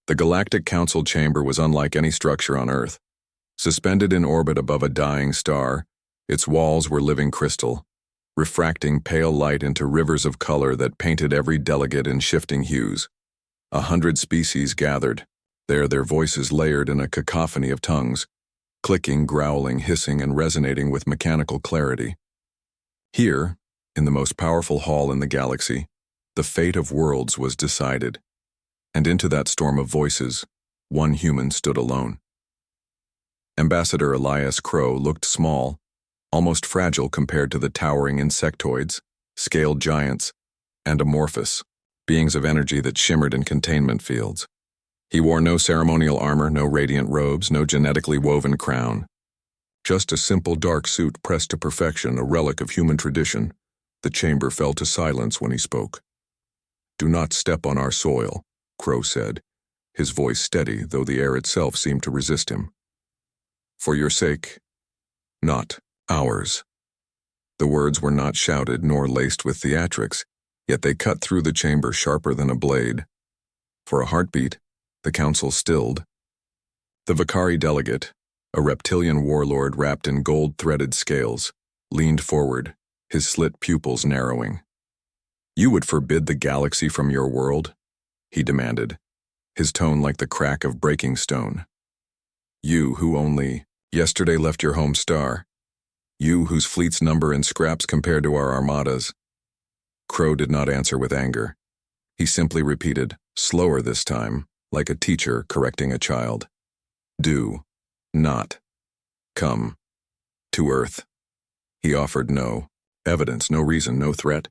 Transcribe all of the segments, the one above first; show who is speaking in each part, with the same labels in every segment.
Speaker 1: The Galactic Council chamber was unlike any structure on Earth. Suspended in orbit above a dying star, its walls were living crystal, refracting pale light into rivers of color that painted every delegate in shifting hues. 100 species gathered, there their voices layered in a cacophony of tongues, clicking, growling, hissing, and resonating with mechanical clarity. Here, in the most powerful hall in the galaxy, the fate of worlds was decided. And into that storm of voices, one human stood alone. Ambassador Elias Crow looked small, almost fragile compared to the towering insectoids, scaled giants, and amorphous, beings of energy that shimmered in containment fields. He wore no ceremonial armor, no radiant robes, no genetically woven crown. Just a simple dark suit pressed to perfection, a relic of human tradition. The chamber fell to silence when he spoke. "Do not step on our soil," Crow said, his voice steady, though the air itself seemed to resist him. "For your sake, not ours." The words were not shouted nor laced with theatrics, yet they cut through the chamber sharper than a blade. For a heartbeat, the council stilled. The Vakari delegate, a reptilian warlord wrapped in gold-threaded scales, leaned forward, his slit pupils narrowing. "You would forbid the galaxy from your world?" he demanded, his tone like the crack of breaking stone. "You who only yesterday left your home star. You whose fleets number in scraps compared to our armadas." Crow did not answer with anger. He simply repeated, slower this time, like a teacher correcting a child. "Do not come to Earth." He offered no evidence, no reason, no threat.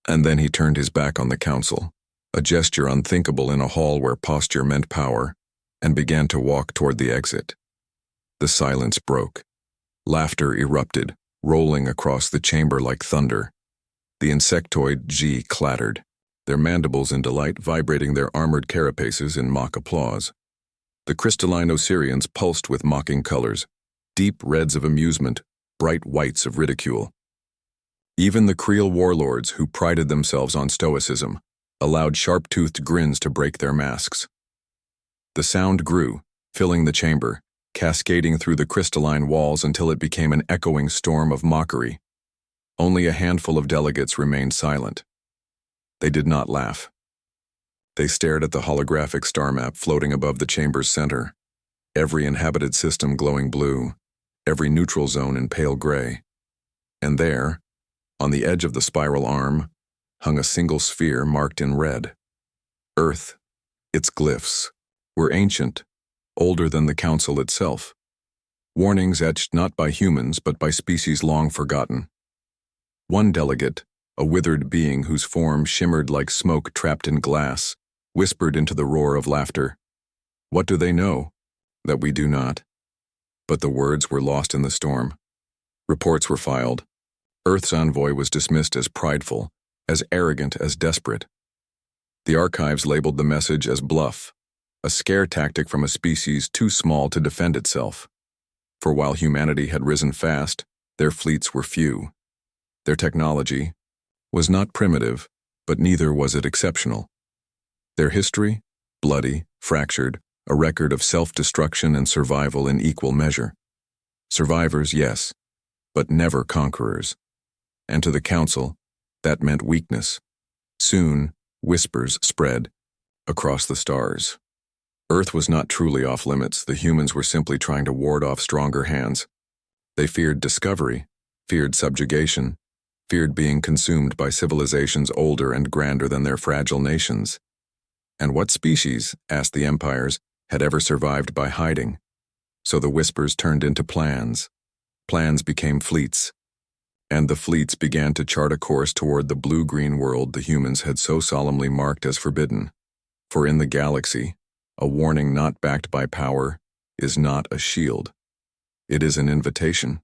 Speaker 1: And then he turned his back on the council, a gesture unthinkable in a hall where posture meant power, and began to walk toward the exit. The silence broke. Laughter erupted, rolling across the chamber like thunder. The insectoid G clattered, their mandibles in delight vibrating their armored carapaces in mock applause. The crystalline Osirians pulsed with mocking colors, deep reds of amusement, bright whites of ridicule. Even the Creel warlords, who prided themselves on stoicism, allowed sharp-toothed grins to break their masks. The sound grew, filling the chamber, cascading through the crystalline walls until it became an echoing storm of mockery. Only a handful of delegates remained silent. They did not laugh. They stared at the holographic star map floating above the chamber's center, every inhabited system glowing blue, every neutral zone in pale gray. And there, on the edge of the spiral arm, hung a single sphere marked in red. Earth, its glyphs, were ancient, older than the council itself. Warnings etched not by humans but by species long forgotten. One delegate, a withered being whose form shimmered like smoke trapped in glass, whispered into the roar of laughter, "What do they know that we do not?" But the words were lost in the storm. Reports were filed. Earth's envoy was dismissed as prideful, as arrogant as desperate. The archives labeled the message as bluff, a scare tactic from a species too small to defend itself. For while humanity had risen fast, their fleets were few. Their technology was not primitive, but neither was it exceptional. Their history, bloody, fractured, a record of self-destruction and survival in equal measure. Survivors, yes, but never conquerors. And to the council, that meant weakness. Soon, whispers spread across the stars. Earth was not truly off limits. The humans were simply trying to ward off stronger hands. They feared discovery, feared subjugation, feared being consumed by civilizations older and grander than their fragile nations. And what species, asked the empires, had ever survived by hiding? So the whispers turned into plans. Plans became fleets. And the fleets began to chart a course toward the blue-green world the humans had so solemnly marked as forbidden. For in the galaxy, a warning not backed by power is not a shield. It is an invitation.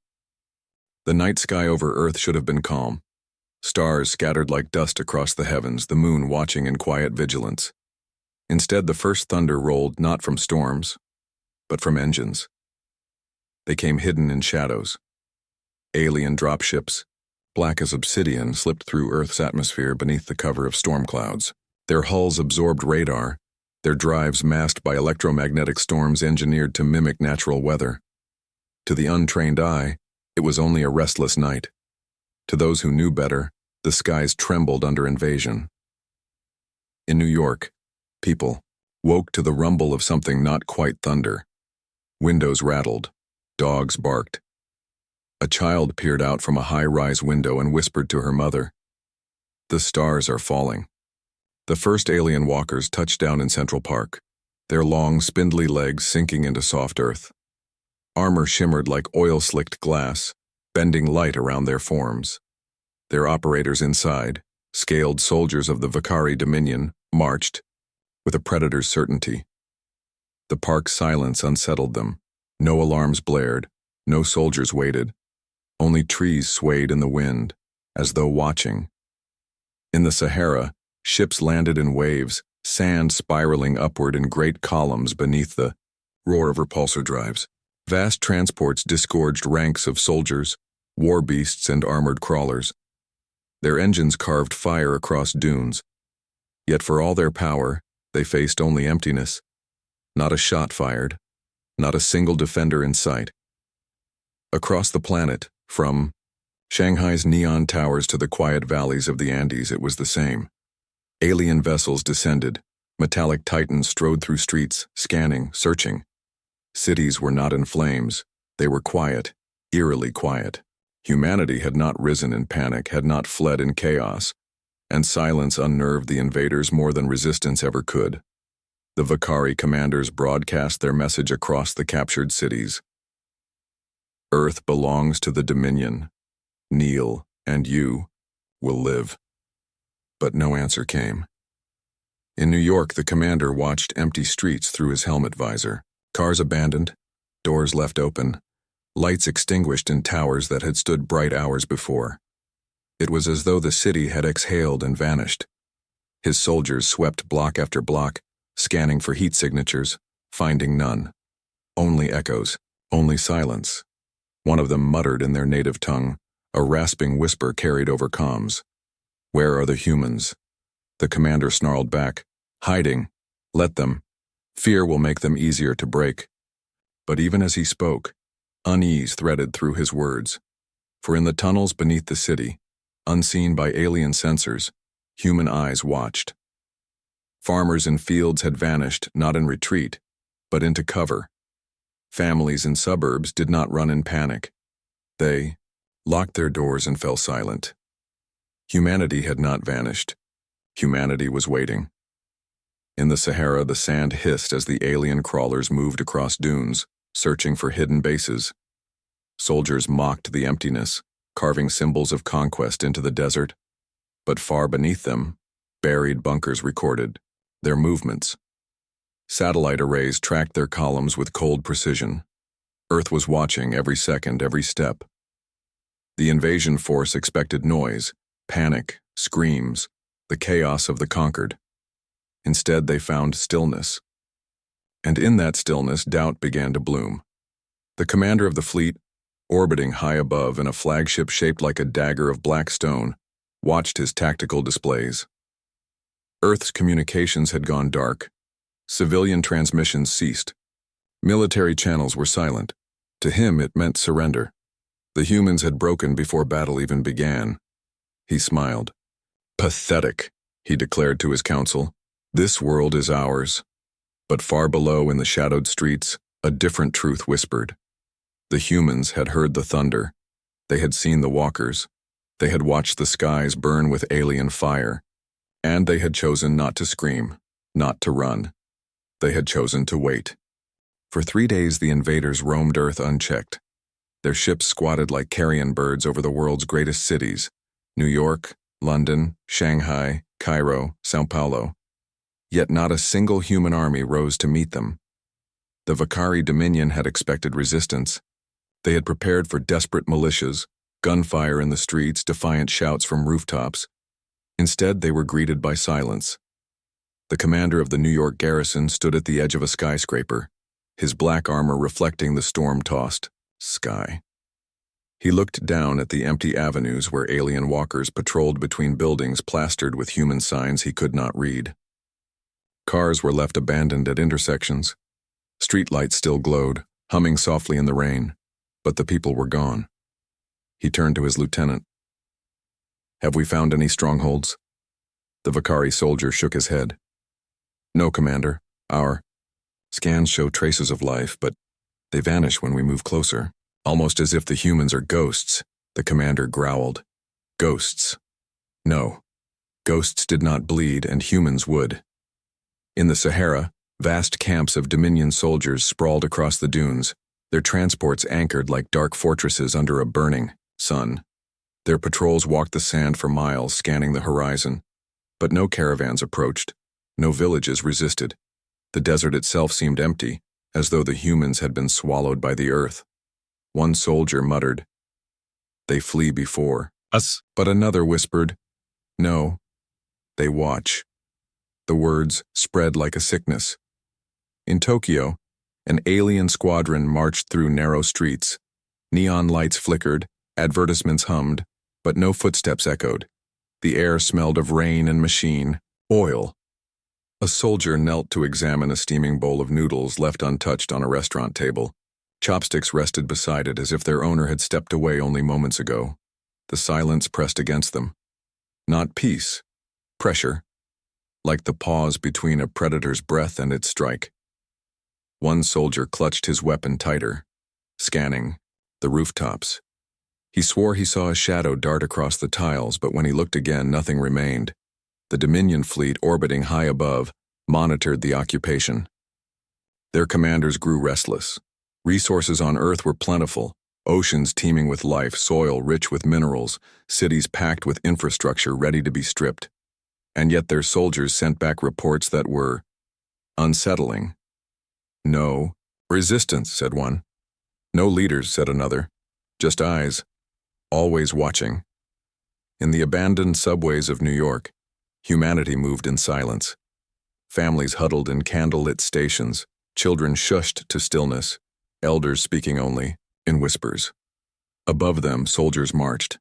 Speaker 1: The night sky over Earth should have been calm. Stars scattered like dust across the heavens, the moon watching in quiet vigilance. Instead, the first thunder rolled not from storms, but from engines. They came hidden in shadows. Alien dropships, black as obsidian, slipped through Earth's atmosphere beneath the cover of storm clouds. Their hulls absorbed radar, their drives masked by electromagnetic storms engineered to mimic natural weather. To the untrained eye, it was only a restless night. To those who knew better, the skies trembled under invasion. In New York, people woke to the rumble of something not quite thunder. Windows rattled, dogs barked. A child peered out from a high-rise window and whispered to her mother, "The stars are falling." The first alien walkers touched down in Central Park, their long, spindly legs sinking into soft earth. Armor shimmered like oil-slicked glass, bending light around their forms. Their operators inside, scaled soldiers of the Vakari Dominion, marched, with a predator's certainty. The park's silence unsettled them. No alarms blared, no soldiers waited. Only trees swayed in the wind, as though watching. In the Sahara, ships landed in waves, sand spiraling upward in great columns beneath the roar of repulsor drives. Vast transports disgorged ranks of soldiers, war beasts, and armored crawlers. Their engines carved fire across dunes. Yet for all their power, they faced only emptiness. Not a shot fired, not a single defender in sight. Across the planet, from Shanghai's neon towers to the quiet valleys of the Andes, it was the same. Alien vessels descended. Metallic titans strode through streets, scanning, searching. Cities were not in flames. They were quiet, eerily quiet. Humanity had not risen in panic, had not fled in chaos, and silence unnerved the invaders more than resistance ever could. The Vakari commanders broadcast their message across the captured cities. Earth belongs to the Dominion. Kneel, and you will live. But no answer came. In New York, the commander watched empty streets through his helmet visor. Cars abandoned, doors left open, lights extinguished in towers that had stood bright hours before. It was as though the city had exhaled and vanished. His soldiers swept block after block, scanning for heat signatures, finding none. Only echoes, only silence. One of them muttered in their native tongue, a rasping whisper carried over comms. "Where are the humans?" The commander snarled back, "Hiding. Let them. Fear will make them easier to break." But even as he spoke, unease threaded through his words. For in the tunnels beneath the city, unseen by alien sensors, human eyes watched. Farmers in fields had vanished, not in retreat, but into cover. Families in suburbs did not run in panic. They locked their doors and fell silent. Humanity had not vanished. Humanity was waiting. In the Sahara, the sand hissed as the alien crawlers moved across dunes, searching for hidden bases. Soldiers mocked the emptiness, carving symbols of conquest into the desert. But far beneath them, buried bunkers recorded their movements. Satellite arrays tracked their columns with cold precision. Earth was watching every second, every step. The invasion force expected noise, panic, screams, the chaos of the conquered. Instead, they found stillness. And in that stillness, doubt began to bloom. The commander of the fleet, orbiting high above in a flagship shaped like a dagger of black stone, watched his tactical displays. Earth's communications had gone dark. Civilian transmissions ceased. Military channels were silent. To him, it meant surrender. The humans had broken before battle even began. He smiled. "Pathetic," he declared to his council. "This world is ours." But far below in the shadowed streets, a different truth whispered. The humans had heard the thunder. They had seen the walkers. They had watched the skies burn with alien fire. And they had chosen not to scream, not to run. They had chosen to wait. For 3 days, the invaders roamed Earth unchecked. Their ships squatted like carrion birds over the world's greatest cities: New York, London, Shanghai, Cairo, São Paulo. Yet not a single human army rose to meet them. The Vakari Dominion had expected resistance. They had prepared for desperate militias, gunfire in the streets, defiant shouts from rooftops. Instead, they were greeted by silence. The commander of the New York garrison stood at the edge of a skyscraper, his black armor reflecting the storm-tossed sky. He looked down at the empty avenues where alien walkers patrolled between buildings plastered with human signs he could not read. Cars were left abandoned at intersections. Streetlights still glowed, humming softly in the rain, but the people were gone. He turned to his lieutenant. "Have we found any strongholds?" The Vakari soldier shook his head. "No, Commander. Our scans show traces of life, but they vanish when we move closer, almost as if the humans are ghosts," the commander growled. "Ghosts. No. Ghosts did not bleed, and humans would." In the Sahara, vast camps of Dominion soldiers sprawled across the dunes, their transports anchored like dark fortresses under a burning sun. Their patrols walked the sand for miles, scanning the horizon. But no caravans approached, no villages resisted. The desert itself seemed empty, as though the humans had been swallowed by the earth. One soldier muttered, "They flee before us," but another whispered, "No, they watch." The words spread like a sickness. In Tokyo, an alien squadron marched through narrow streets. Neon lights flickered, advertisements hummed, but no footsteps echoed. The air smelled of rain and machine, oil. A soldier knelt to examine a steaming bowl of noodles left untouched on a restaurant table. Chopsticks rested beside it as if their owner had stepped away only moments ago. The silence pressed against them. Not peace, pressure, like the pause between a predator's breath and its strike. One soldier clutched his weapon tighter, scanning the rooftops. He swore he saw a shadow dart across the tiles, but when he looked again, nothing remained. The Dominion fleet, orbiting high above, monitored the occupation. Their commanders grew restless. Resources on Earth were plentiful, oceans teeming with life, soil rich with minerals, cities packed with infrastructure ready to be stripped. And yet their soldiers sent back reports that were unsettling. "No resistance," said one. "No leaders," said another. "Just eyes, always watching." In the abandoned subways of New York, humanity moved in silence. Families huddled in candlelit stations, children shushed to stillness, elders speaking only in whispers. Above them, soldiers marched.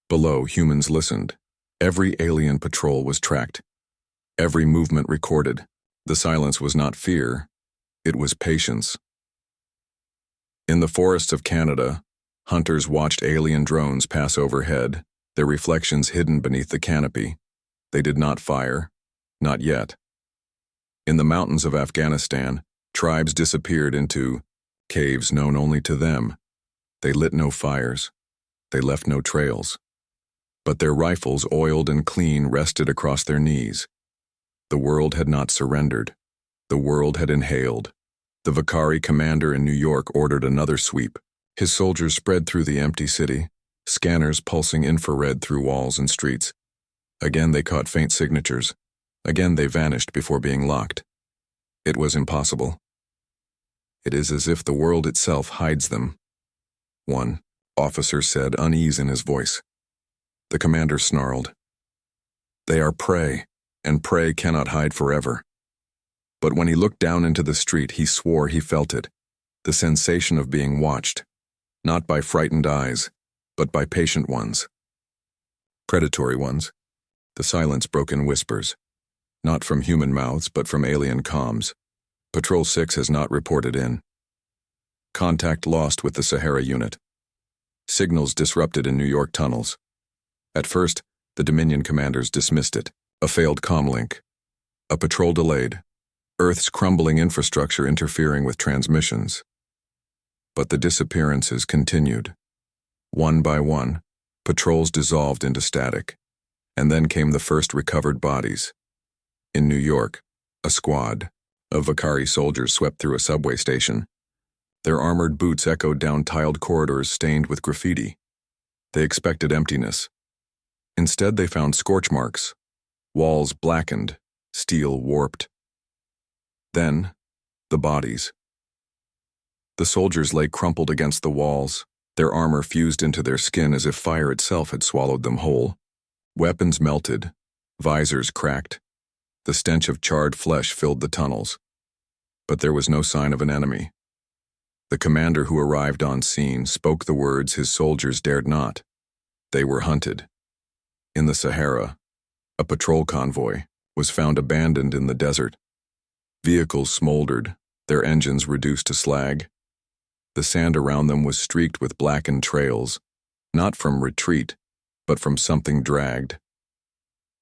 Speaker 1: Below, humans listened. Every alien patrol was tracked. Every movement recorded. The silence was not fear, it was patience. In the forests of Canada, hunters watched alien drones pass overhead, their reflections hidden beneath the canopy. They did not fire, not yet. In the mountains of Afghanistan, tribes disappeared into caves known only to them. They lit no fires. They left no trails. But their rifles, oiled and clean, rested across their knees. The world had not surrendered. The world had inhaled. The Vakari commander in New York ordered another sweep. His soldiers spread through the empty city, scanners pulsing infrared through walls and streets. Again they caught faint signatures. Again they vanished before being locked. It was impossible. It is as if the world itself hides them. One officer said, unease in his voice. The commander snarled. They are prey, and prey cannot hide forever. But when he looked down into the street, he swore he felt it, the sensation of being watched, not by frightened eyes, but by patient ones. Predatory ones. The silence broke in whispers, not from human mouths, but from alien comms. Patrol 6 has not reported in. Contact lost with the Sahara unit. Signals disrupted in New York tunnels. At first, the Dominion commanders dismissed it. A failed comlink. A patrol delayed. Earth's crumbling infrastructure interfering with transmissions. But the disappearances continued. One by one, patrols dissolved into static. And then came the first recovered bodies. In New York, a squad of Vakari soldiers swept through a subway station. Their armored boots echoed down tiled corridors stained with graffiti. They expected emptiness. Instead, they found scorch marks, walls blackened, steel warped. Then, the bodies. The soldiers lay crumpled against the walls, their armor fused into their skin as if fire itself had swallowed them whole. Weapons melted, visors cracked. The stench of charred flesh filled the tunnels. But there was no sign of an enemy. The commander who arrived on scene spoke the words his soldiers dared not. They were hunted. In the Sahara, a patrol convoy was found abandoned in the desert. Vehicles smoldered, their engines reduced to slag. The sand around them was streaked with blackened trails, not from retreat, but from something dragged.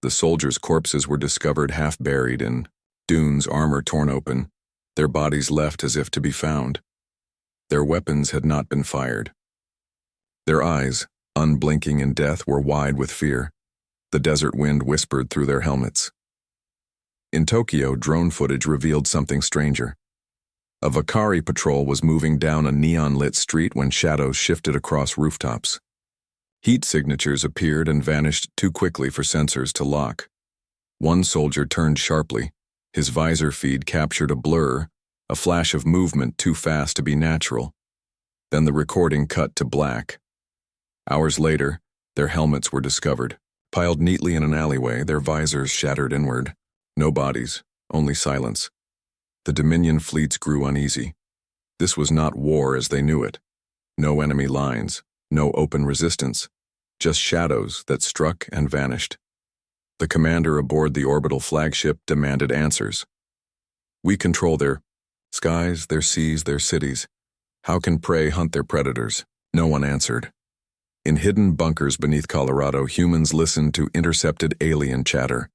Speaker 1: The soldiers' corpses were discovered half buried in dunes, armor torn open, their bodies left as if to be found. Their weapons had not been fired. Their eyes, unblinking in death, were wide with fear. The desert wind whispered through their helmets. In Tokyo, drone footage revealed something stranger. A Vakari patrol was moving down a neon-lit street when shadows shifted across rooftops. Heat signatures appeared and vanished too quickly for sensors to lock. One soldier turned sharply. His visor feed captured a blur, a flash of movement too fast to be natural. Then the recording cut to black. Hours later, their helmets were discovered, piled neatly in an alleyway, their visors shattered inward. No bodies, only silence. The Dominion fleets grew uneasy. This was not war as they knew it. No enemy lines, no open resistance, just shadows that struck and vanished. The commander aboard the orbital flagship demanded answers. We control their skies, their seas, their cities. How can prey hunt their predators? No one answered. In hidden bunkers beneath Colorado, humans listened to intercepted alien chatter.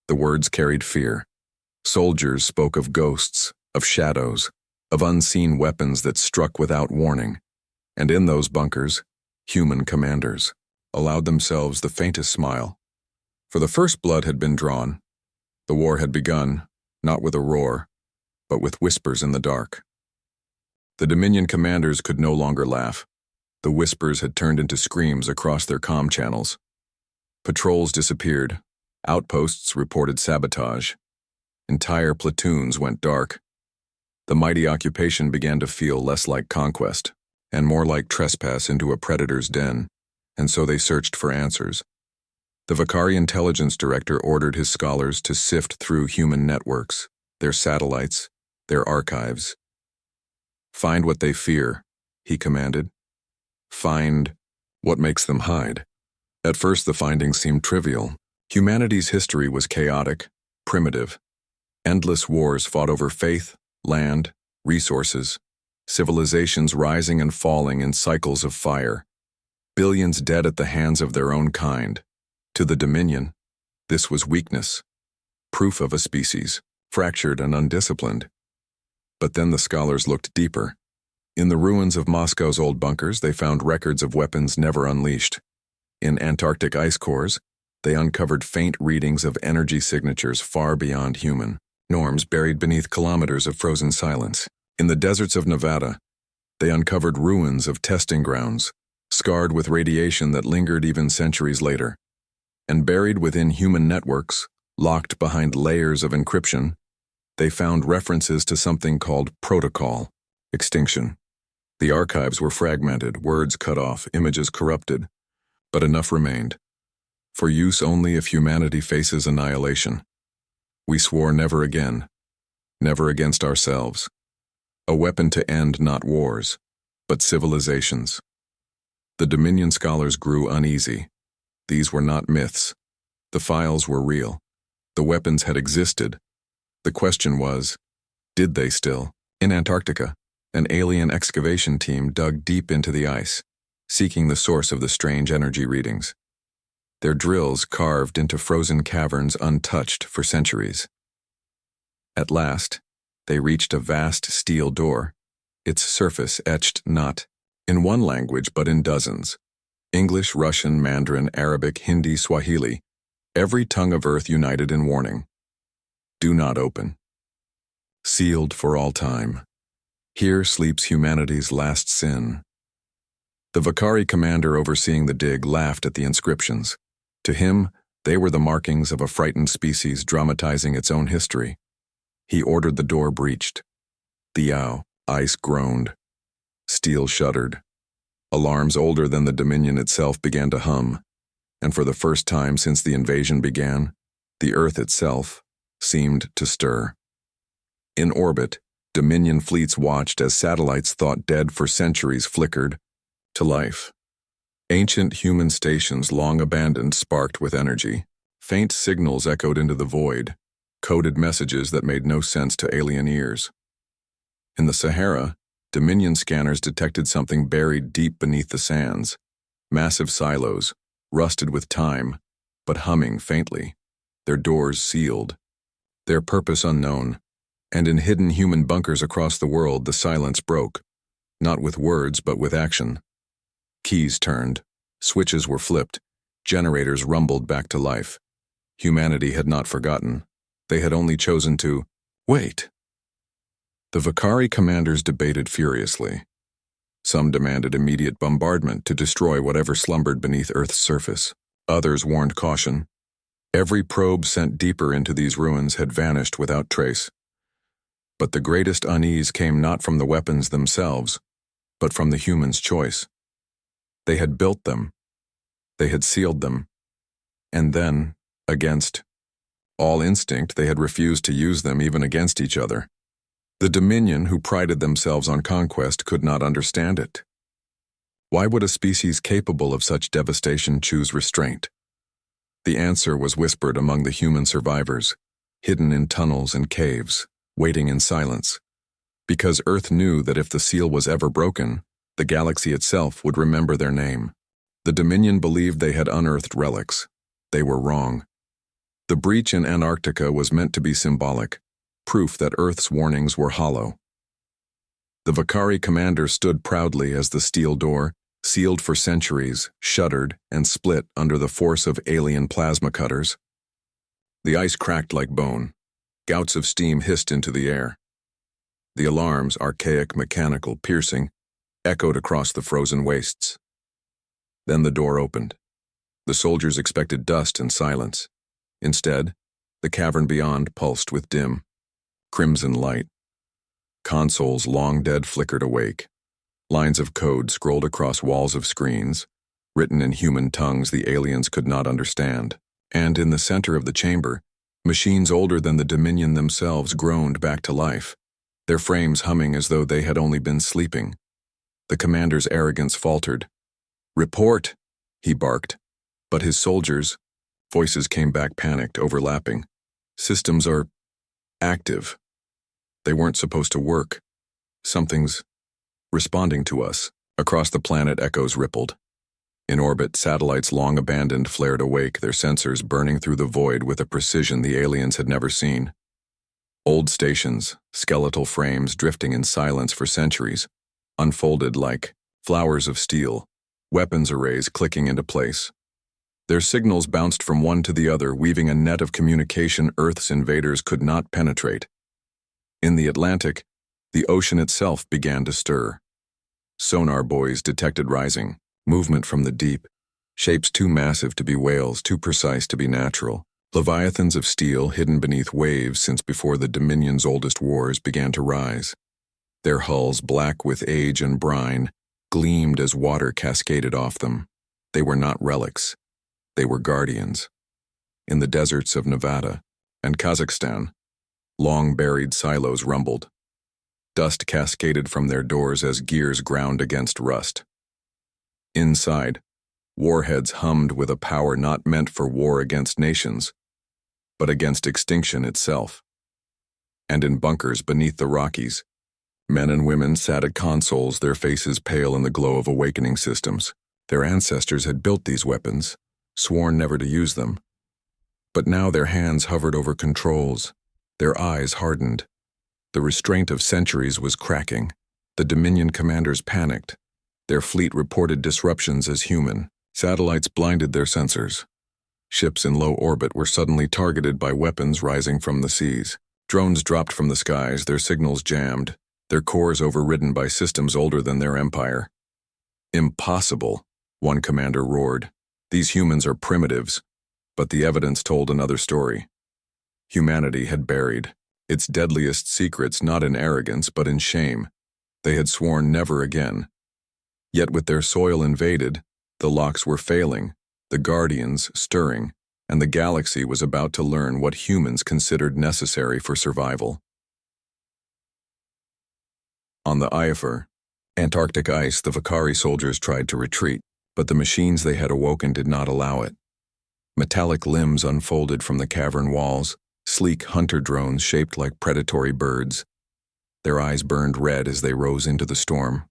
Speaker 1: The words carried fear. Soldiers spoke of ghosts, of shadows, of unseen weapons that struck without warning. And in those bunkers, human commanders allowed themselves the faintest smile. For the first blood had been drawn. The war had begun, not with a roar, but with whispers in the dark. The Dominion commanders could no longer laugh. The whispers had turned into screams across their comm channels. Patrols disappeared. Outposts reported sabotage. Entire platoons went dark. The mighty occupation began to feel less like conquest and more like trespass into a predator's den, and so they searched for answers. The Vakari intelligence director ordered his scholars to sift through human networks, their satellites, their archives. Find what they fear, he commanded. Find what makes them hide. At first, the findings seemed trivial. Humanity's history was chaotic, primitive. Endless wars fought over faith, land, resources, civilizations rising and falling in cycles of fire. Billions dead at the hands of their own kind. To the Dominion, this was weakness, proof of a species, fractured and undisciplined. But then the scholars looked deeper. In the ruins of Moscow's old bunkers, they found records of weapons never unleashed. In Antarctic ice cores, they uncovered faint readings of energy signatures far beyond human norms buried beneath kilometers of frozen silence. In the deserts of Nevada, they uncovered ruins of testing grounds, scarred with radiation that lingered even centuries later. And buried within human networks, locked behind layers of encryption, they found references to something called protocol, extinction. The archives were fragmented, words cut off, images corrupted, but enough remained. For use only if humanity faces annihilation. We swore never again, never against ourselves. A weapon to end not wars, but civilizations. The Dominion scholars grew uneasy. These were not myths. The files were real. The weapons had existed. The question was, did they still? In Antarctica, an alien excavation team dug deep into the ice, seeking the source of the strange energy readings. Their drills carved into frozen caverns untouched for centuries. At last, they reached a vast steel door, its surface etched not in one language but in dozens. English, Russian, Mandarin, Arabic, Hindi, Swahili, every tongue of earth united in warning. Do not open. Sealed for all time. Here sleeps humanity's last sin. The Vakari commander overseeing the dig laughed at the inscriptions. To him, they were the markings of a frightened species dramatizing its own history. He ordered the door breached. The ice groaned. Steel shuddered. Alarms older than the Dominion itself began to hum, and for the first time since the invasion began, the Earth itself seemed to stir. In orbit, Dominion fleets watched as satellites thought dead for centuries flickered to life. Ancient human stations long abandoned sparked with energy. Faint signals echoed into the void. coded messages that made no sense to alien ears. In the Sahara, Dominion scanners detected something buried deep beneath the sands, massive silos, rusted with time, but humming faintly, their doors sealed, their purpose unknown, and in hidden human bunkers across the world the silence broke, not with words but with action. Keys turned, switches were flipped, generators rumbled back to life. Humanity had not forgotten. They had only chosen to wait. The Vakari commanders debated furiously. Some demanded immediate bombardment to destroy whatever slumbered beneath Earth's surface. Others warned caution. Every probe sent deeper into these ruins had vanished without trace. But the greatest unease came not from the weapons themselves, but from the humans' choice. They had built them. They had sealed them. And then, against all instinct, they had refused to use them even against each other. The Dominion, who prided themselves on conquest, could not understand it. Why would a species capable of such devastation choose restraint? The answer was whispered among the human survivors, hidden in tunnels and caves, waiting in silence. Because Earth knew that if the seal was ever broken, the galaxy itself would remember their name. The Dominion believed they had unearthed relics. They were wrong. The breach in Antarctica was meant to be symbolic, proof that Earth's warnings were hollow. The Vakari commander stood proudly as the steel door, sealed for centuries, shuddered and split under the force of alien plasma cutters. The ice cracked like bone. Gouts of steam hissed into the air. The alarms, archaic, mechanical, piercing, echoed across the frozen wastes. Then the door opened. The soldiers expected dust and silence. Instead, the cavern beyond pulsed with dim, crimson light. Consoles long dead flickered awake. Lines of code scrolled across walls of screens, written in human tongues the aliens could not understand. And in the center of the chamber, machines older than the Dominion themselves groaned back to life, their frames humming as though they had only been sleeping. The commander's arrogance faltered. "Report," he barked. But his soldiers' voices came back panicked, overlapping. "Systems are active. They weren't supposed to work. Something's responding to us." Across the planet, echoes rippled. In orbit, satellites long abandoned flared awake, their sensors burning through the void with a precision the aliens had never seen. Old stations, skeletal frames drifting in silence for centuries, unfolded like flowers of steel, weapons arrays clicking into place. Their signals bounced from one to the other, weaving a net of communication Earth's invaders could not penetrate. In the Atlantic, the ocean itself began to stir. Sonar buoys detected rising movement from the deep, shapes too massive to be whales, too precise to be natural. Leviathans of steel hidden beneath waves since before the Dominion's oldest wars began to rise. Their hulls, black with age and brine, gleamed as water cascaded off them. They were not relics. They were guardians. In the deserts of Nevada and Kazakhstan, long-buried silos rumbled. Dust cascaded from their doors as gears ground against rust. Inside, warheads hummed with a power not meant for war against nations, but against extinction itself. And in bunkers beneath the Rockies, men and women sat at consoles, their faces pale in the glow of awakening systems. Their ancestors had built these weapons, sworn never to use them. But now their hands hovered over controls, their eyes hardened. The restraint of centuries was cracking. The Dominion commanders panicked. Their fleet reported disruptions as human. Satellites blinded their sensors. Ships in low orbit were suddenly targeted by weapons rising from the seas. Drones dropped from the skies, their signals jammed, their cores overridden by systems older than their empire. "Impossible," one commander roared. "These humans are primitives." But the evidence told another story. Humanity had buried its deadliest secrets not in arrogance but in shame. They had sworn never again. Yet with their soil invaded, the locks were failing, the guardians stirring, and the galaxy was about to learn what humans considered necessary for survival. On the Ifer, Antarctic ice, the Vakari soldiers tried to retreat, but the machines they had awoken did not allow it. Metallic limbs unfolded from the cavern walls, sleek hunter drones shaped like predatory birds. Their eyes burned red as they rose into the storm.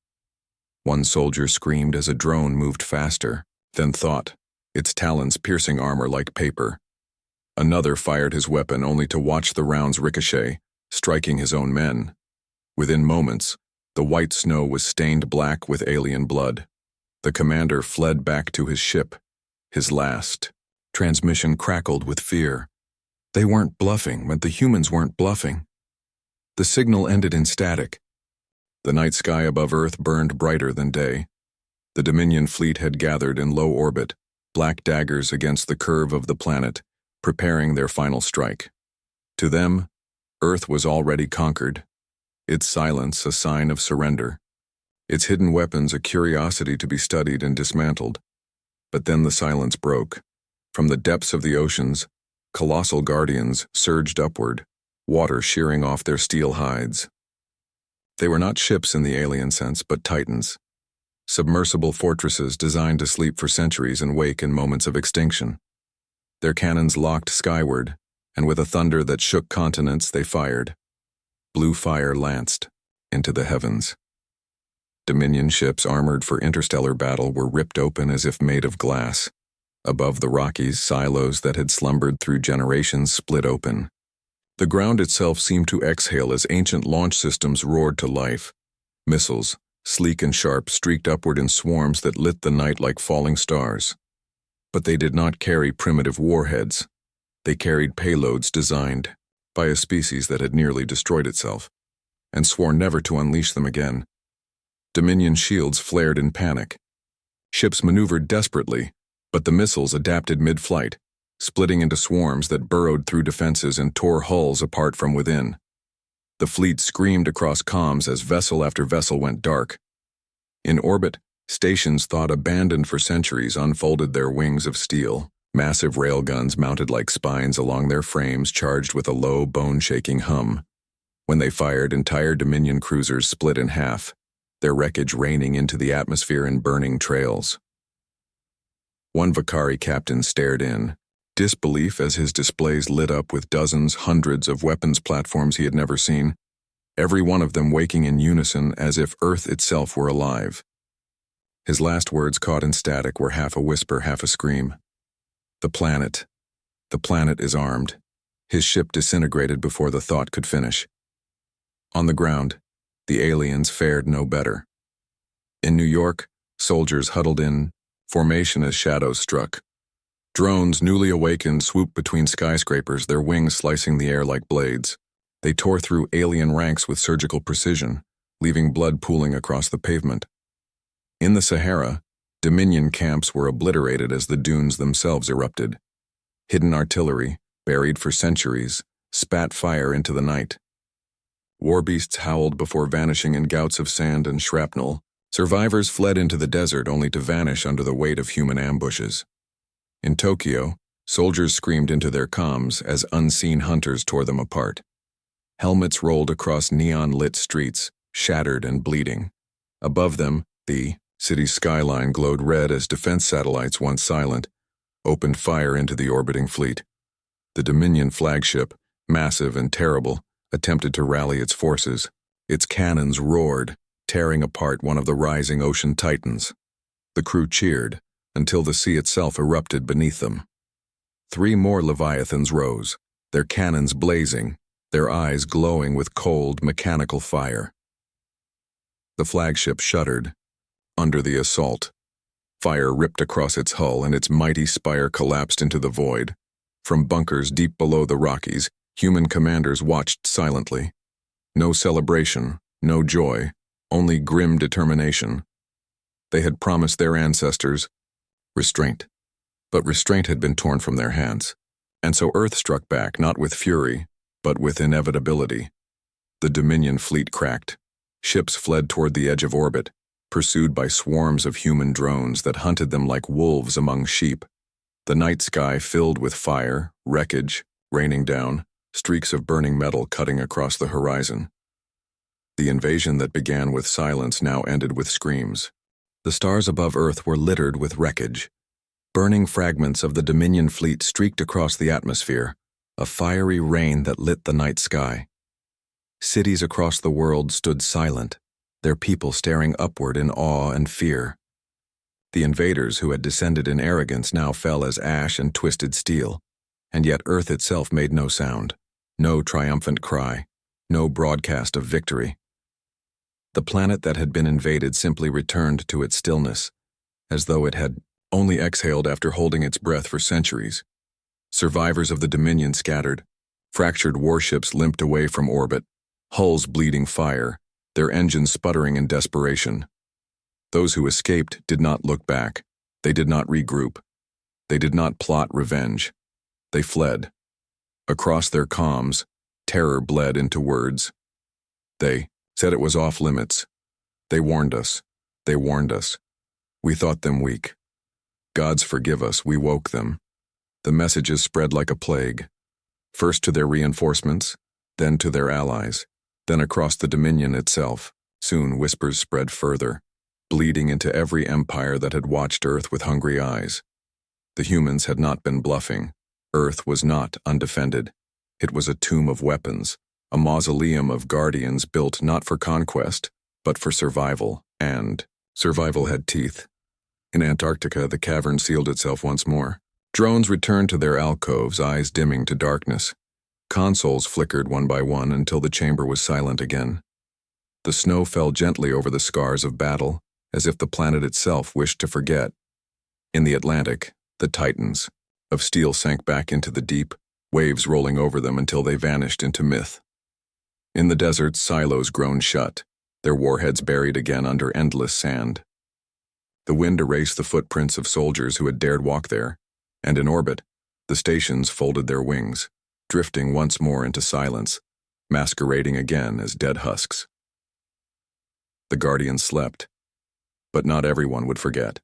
Speaker 1: One soldier screamed as a drone moved faster, then thought, its talons piercing armor like paper. Another fired his weapon only to watch the rounds ricochet, striking his own men. Within moments, the white snow was stained black with alien blood. The commander fled back to his ship, his last. Transmission crackled with fear. They weren't bluffing, but the humans weren't bluffing. The signal ended in static. The night sky above Earth burned brighter than day. The Dominion fleet had gathered in low orbit, black daggers against the curve of the planet, preparing their final strike. To them, Earth was already conquered, its silence a sign of surrender, its hidden weapons a curiosity to be studied and dismantled. But then the silence broke. From the depths of the oceans, colossal guardians surged upward, water shearing off their steel hides. They were not ships in the alien sense, but titans. Submersible fortresses designed to sleep for centuries and wake in moments of extinction. Their cannons locked skyward, and with a thunder that shook continents, they fired. Blue fire lanced into the heavens. Dominion ships armored for interstellar battle were ripped open as if made of glass. Above the Rockies, silos that had slumbered through generations split open. The ground itself seemed to exhale as ancient launch systems roared to life. Missiles, sleek and sharp, streaked upward in swarms that lit the night like falling stars. But they did not carry primitive warheads. They carried payloads designed by a species that had nearly destroyed itself, and swore never to unleash them again. Dominion shields flared in panic. Ships maneuvered desperately, but the missiles adapted mid-flight, splitting into swarms that burrowed through defenses and tore hulls apart from within. The fleet screamed across comms as vessel after vessel went dark. In orbit, stations thought abandoned for centuries unfolded their wings of steel. Massive railguns mounted like spines along their frames charged with a low, bone-shaking hum. When they fired, entire Dominion cruisers split in half, their wreckage raining into the atmosphere in burning trails. One Vakari captain stared in, disbelief as his displays lit up with dozens, hundreds of weapons platforms he had never seen, every one of them waking in unison as if Earth itself were alive. His last words caught in static were half a whisper, half a scream. The planet is armed. His ship disintegrated before the thought could finish. On the ground, the aliens fared no better. In New York, soldiers huddled in formation as shadows struck. Drones, newly awakened, swooped between skyscrapers, their wings slicing the air like blades. They tore through alien ranks with surgical precision, leaving blood pooling across the pavement. In the Sahara, Dominion camps were obliterated as the dunes themselves erupted. Hidden artillery, buried for centuries, spat fire into the night. War beasts howled before vanishing in gouts of sand and shrapnel. Survivors fled into the desert only to vanish under the weight of human ambushes. In Tokyo, soldiers screamed into their comms as unseen hunters tore them apart. Helmets rolled across neon-lit streets, shattered and bleeding. Above them, the city's skyline glowed red as defense satellites, once silent, opened fire into the orbiting fleet. The Dominion flagship, massive and terrible, attempted to rally its forces. Its cannons roared, tearing apart one of the rising ocean titans. The crew cheered, until the sea itself erupted beneath them. 3 more Leviathans rose, their cannons blazing, their eyes glowing with cold, mechanical fire. The flagship shuddered under the assault. Fire ripped across its hull and its mighty spire collapsed into the void. From bunkers deep below the Rockies, human commanders watched silently. No celebration, no joy, only grim determination. They had promised their ancestors restraint, but restraint had been torn from their hands. And so Earth struck back, not with fury, but with inevitability. The Dominion fleet cracked. Ships fled toward the edge of orbit, pursued by swarms of human drones that hunted them like wolves among sheep. The night sky filled with fire, wreckage, raining down, streaks of burning metal cutting across the horizon. The invasion that began with silence now ended with screams. The stars above Earth were littered with wreckage. Burning fragments of the Dominion fleet streaked across the atmosphere, a fiery rain that lit the night sky. Cities across the world stood silent, their people staring upward in awe and fear. The invaders who had descended in arrogance now fell as ash and twisted steel, and yet Earth itself made no sound, no triumphant cry, no broadcast of victory. The planet that had been invaded simply returned to its stillness, as though it had only exhaled after holding its breath for centuries. Survivors of the Dominion scattered, fractured warships limped away from orbit, hulls bleeding fire, their engines sputtering in desperation. Those who escaped did not look back. They did not regroup. They did not plot revenge. They fled. Across their comms, terror bled into words. They said it was off limits. They warned us. They warned us. We thought them weak. Gods forgive us, we woke them. The messages spread like a plague. First to their reinforcements, then to their allies, then across the Dominion itself. Soon whispers spread further, bleeding into every empire that had watched Earth with hungry eyes. The humans had not been bluffing. Earth was not undefended. It was a tomb of weapons, a mausoleum of guardians built not for conquest, but for survival, and survival had teeth. In Antarctica, the cavern sealed itself once more. Drones returned to their alcoves, eyes dimming to darkness. Consoles flickered one by one until the chamber was silent again. The snow fell gently over the scars of battle, as if the planet itself wished to forget. In the Atlantic, the Titans of steel sank back into the deep, waves rolling over them until they vanished into myth. In the deserts, silos groaned shut, their warheads buried again under endless sand. The wind erased the footprints of soldiers who had dared walk there, and in orbit, the stations folded their wings, drifting once more into silence, masquerading again as dead husks. The Guardians slept, but not everyone would forget.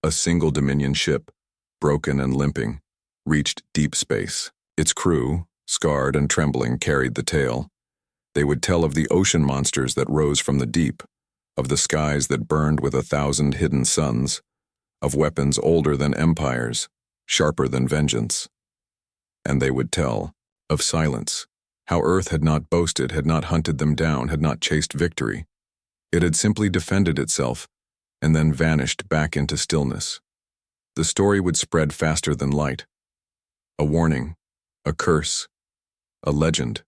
Speaker 1: A single Dominion ship, broken and limping, reached deep space. Its crew, scarred and trembling, carried the tale. They would tell of the ocean monsters that rose from the deep, of the skies that burned with 1,000 hidden suns, of weapons older than empires, sharper than vengeance. And they would tell of silence, how Earth had not boasted, had not hunted them down, had not chased victory. It had simply defended itself, and then vanished back into stillness. The story would spread faster than light. A warning, a curse, a legend.